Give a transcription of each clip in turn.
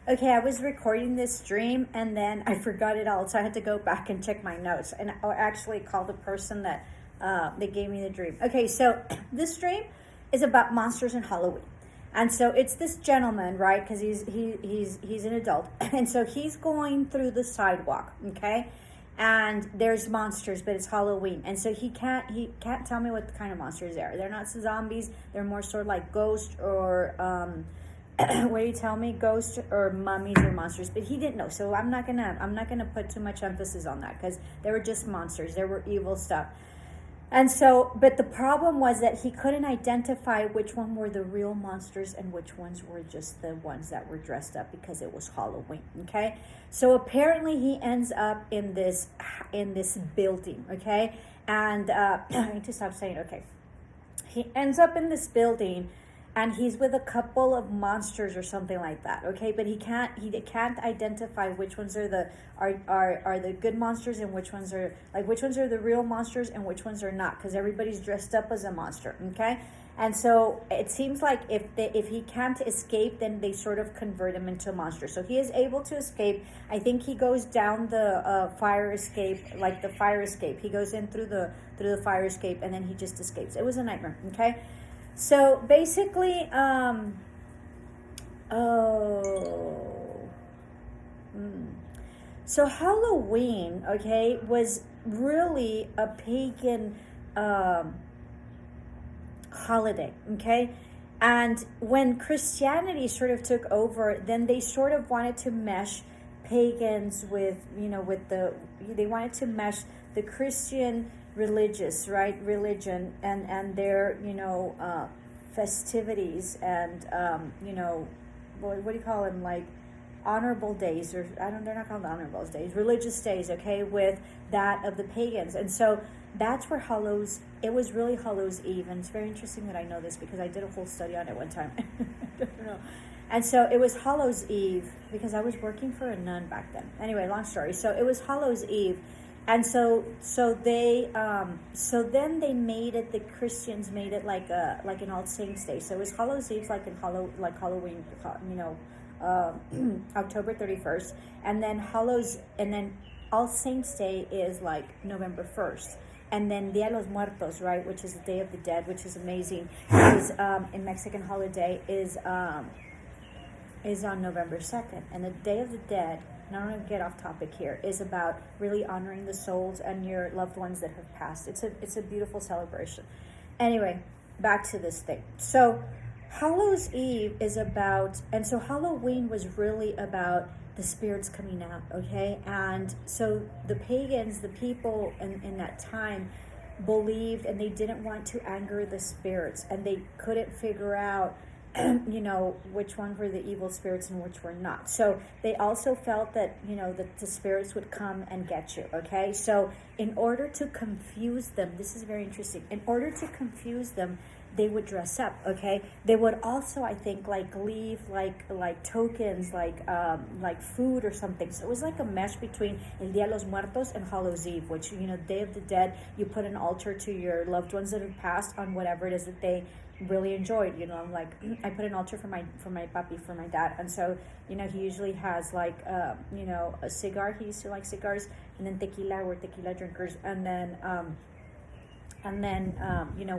Okay, I was recording this dream and then I forgot it all, so I had to go back and check my notes and I actually call the person that they gave me the dream. Okay, so this dream is about monsters and Halloween, and so it's this gentleman, right? Because he's an adult, and so he's going through the sidewalk, okay, and there's monsters, but it's Halloween, and so he can't tell me what kind of monsters they are. They're not zombies. They're more sort of like ghosts or what do you tell me, ghosts or mummies or monsters, but he didn't know, so I'm not gonna put too much emphasis on that because they were just monsters. They were evil stuff. And so, but the problem was that he couldn't identify which one were the real monsters and which ones were just the ones that were dressed up because it was Halloween. Okay, so apparently he ends up in this building. Okay, and I need to stop saying okay. He ends up in this building and he's with a couple of monsters or something like that, okay, but he can't identify which ones are the good monsters and which ones are the real monsters and which ones are not, because everybody's dressed up as a monster, okay. And so it seems like if he can't escape, then they sort of convert him into a monster. So he is able to escape. I think he goes down the fire escape, like the fire escape. He goes in through the fire escape, and then he just escapes. It was a nightmare, okay. So basically, so Halloween, okay, was really a pagan holiday, okay? And when Christianity sort of took over, then they sort of wanted to mesh pagans with, they wanted to mesh the Christian religion and their festivities and what do you call them, like honorable days, or they're not called honorable days, religious days, okay, with that of the pagans. And so that's where it was really Hallows Eve, and it's very interesting that I know this because I did a whole study on it one time. I don't know. And so it was Hallows Eve because I was working for a nun back then. Anyway, long story. So it was Hallows Eve. And so then they made it. The Christians made it like an All Saints Day. So it was Hallows Eve, like Halloween, October 31st, and then All Saints Day is like November 1st, and then Dia de los Muertos, right, which is the Day of the Dead, which is amazing, is in Mexican holiday is on November 2nd, and the Day of the Dead. And I don't want to get off topic here, is about really honoring the souls and your loved ones that have passed. It's a beautiful celebration. Anyway, back to this thing. So Hallows Eve is about, and so Halloween was really about the spirits coming out, okay? And so the pagans, the people in that time, believed, and they didn't want to anger the spirits, and they couldn't figure out which one were the evil spirits and which were not. So they also felt that, that the spirits would come and get you, okay? So in order to confuse them, this is very interesting, in order to confuse them, they would dress up, okay? They would also, I think, leave like tokens, like food or something. So it was like a mesh between El Dia de los Muertos and Hallows Eve, which, Day of the Dead, you put an altar to your loved ones that have passed on whatever it is that they really enjoyed. Like I put an altar for my papi, for my dad, and so he usually has like a cigar. He used to like cigars, and then tequila. We're tequila drinkers, and then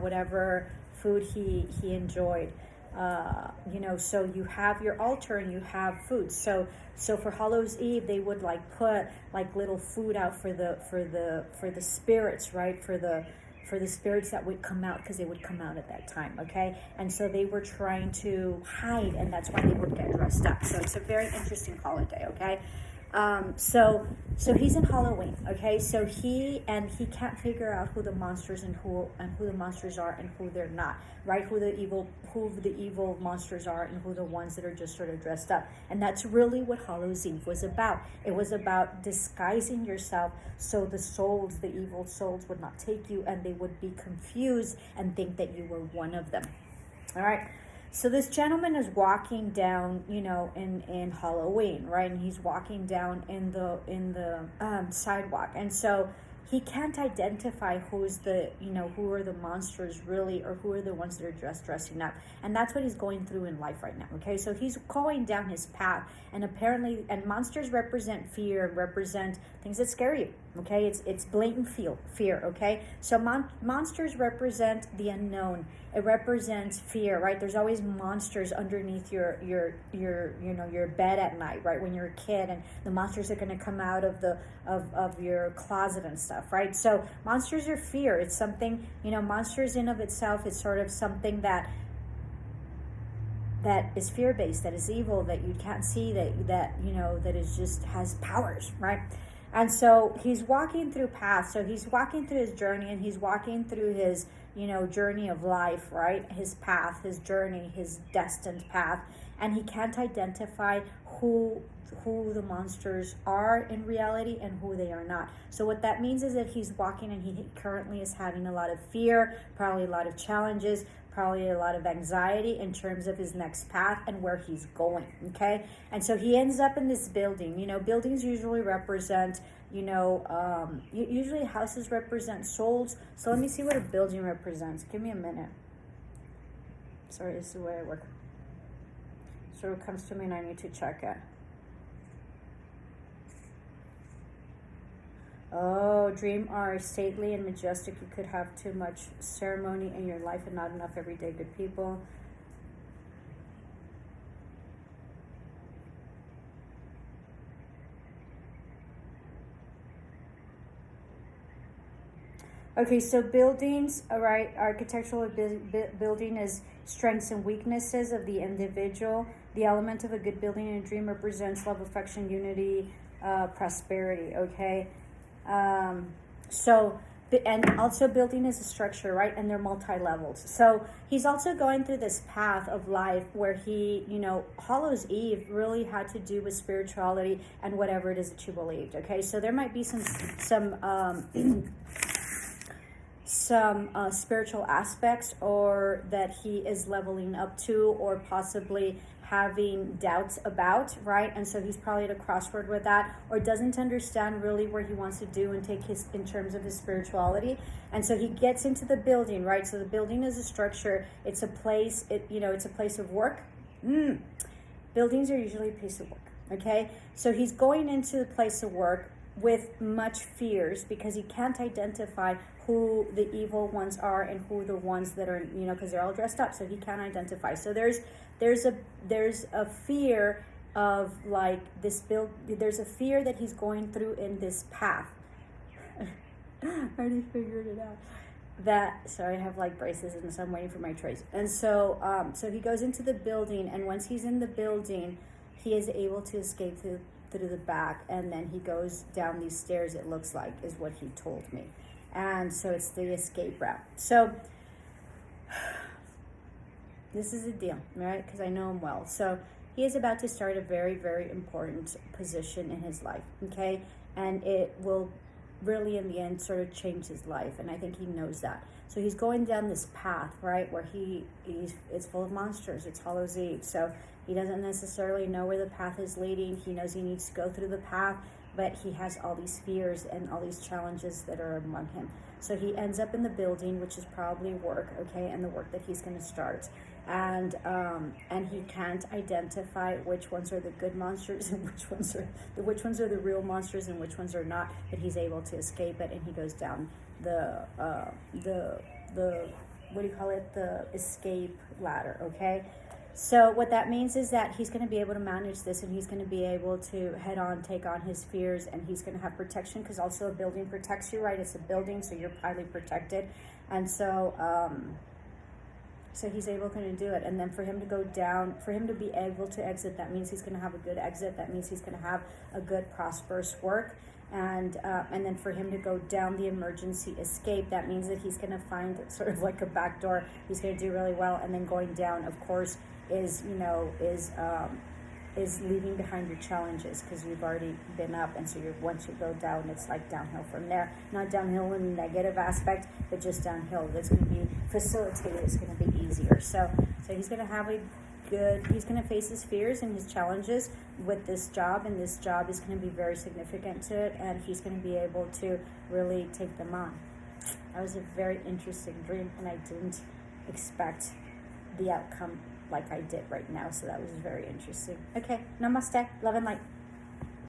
whatever food he enjoyed. So you have your altar and you have food. So for Hallows Eve, they would put little food out for the spirits, right? For the spirits that would come out, because they would come out at that time, okay? And so they were trying to hide, and that's why they would get dressed up. So it's a very interesting holiday, okay? So he's in Halloween, okay? So he can't figure out who the monsters and who the monsters are and who they're not, right? Who the evil monsters are and who the ones that are just sort of dressed up. And that's really what Hallows Eve was about. It was about disguising yourself so the evil souls would not take you, and they would be confused and think that you were one of them. All right. So this gentleman is walking down, in Halloween, right? And he's walking down in the sidewalk, and so he can't identify who's the, who are the monsters really, or who are the ones that are dressing up. And that's what he's going through in life right now. Okay, so he's going down his path, and apparently, and monsters represent fear, represent things that scare you. Okay, it's blatant fear. Okay, so monsters represent the unknown. It represents fear, right? There's always monsters underneath your bed at night, right? When you're a kid, and the monsters are going to come out of of your closet and stuff, right? So monsters are fear. It's something, monsters in of itself is sort of something that is fear-based, that is evil, that you can't see, that is just has powers, right? And so he's walking through paths. So he's walking through his journey, and he's walking through his, journey of life, right? His path, his journey, his destined path. And he can't identify who the monsters are in reality and who they are not. So what that means is that he's walking, and he currently is having a lot of fear, probably a lot of challenges, probably a lot of anxiety in terms of his next path and where he's going. Okay, and so he ends up in this building. Buildings usually represent, usually houses represent souls. So let me see what a building represents. Give me a minute. Sorry, this is the way I work. So it comes to me and I need to check it. Oh, dream are stately and majestic. You could have too much ceremony in your life and not enough everyday good people. Okay, so buildings, all right, architectural building is strengths and weaknesses of the individual. The element of a good building in a dream represents love, affection, unity, prosperity, okay? And also building is a structure, right? And they're multi-levels. So he's also going through this path of life where he, Hallows Eve really had to do with spirituality and whatever it is that you believed, okay? So there might be some spiritual aspects, or that he is leveling up to, or possibly having doubts about, right? And so he's probably at a crossroad with that, or doesn't understand really where he wants to do and take his, in terms of his spirituality. And so he gets into the building, right? So the building is a structure. It's a place, it's a place of work. Buildings are usually a place of work, okay? So he's going into the place of work with much fears because he can't identify who the evil ones are and who the ones that are, because they're all dressed up, so he can't identify. So there's a fear of like this there's a fear that he's going through in this path. I already figured it out. Sorry, I have like braces and so I'm waiting for my trays. And so so he goes into the building, and once he's in the building, he is able to escape through the back, and then he goes down these stairs, it looks like, is what he told me. And so it's the escape route. So this is a deal, right? Because I know him well. So he is about to start a very, very important position in his life, okay? And it will really, in the end, sort of change his life. And I think he knows that. So he's going down this path, right, where it's full of monsters. It's Hallows Eve. So he doesn't necessarily know where the path is leading. He knows he needs to go through the path, but he has all these fears and all these challenges that are among him. So he ends up in the building, which is probably work, okay, and the work that he's going to start. And he can't identify which ones are the good monsters and which ones are the real monsters and which ones are not. But he's able to escape it, and he goes down the what do you call it? The escape ladder, okay? So what that means is that he's going to be able to manage this, and he's going to be able to head on, take on his fears, and he's going to have protection, because also a building protects you, right? It's a building, so you're highly protected. And so so he's able to do it. And then for him to go down, for him to be able to exit, that means he's going to have a good exit. That means he's going to have a good, prosperous work. And then for him to go down the emergency escape, that means that he's going to find sort of like a back door. He's going to do really well. And then going down, of course, is leaving behind your challenges, because you've already been up, and so once you go down, it's like downhill from there. Not downhill in the negative aspect, but just downhill. That's going to be facilitated. It's going to be easier. So he's going to have good, he's going to face his fears and his challenges with this job, and this job is going to be very significant to it, and he's going to be able to really take them on. That was a very interesting dream, and I didn't expect the outcome like I did right now, so that was very interesting. Okay, namaste, love and light.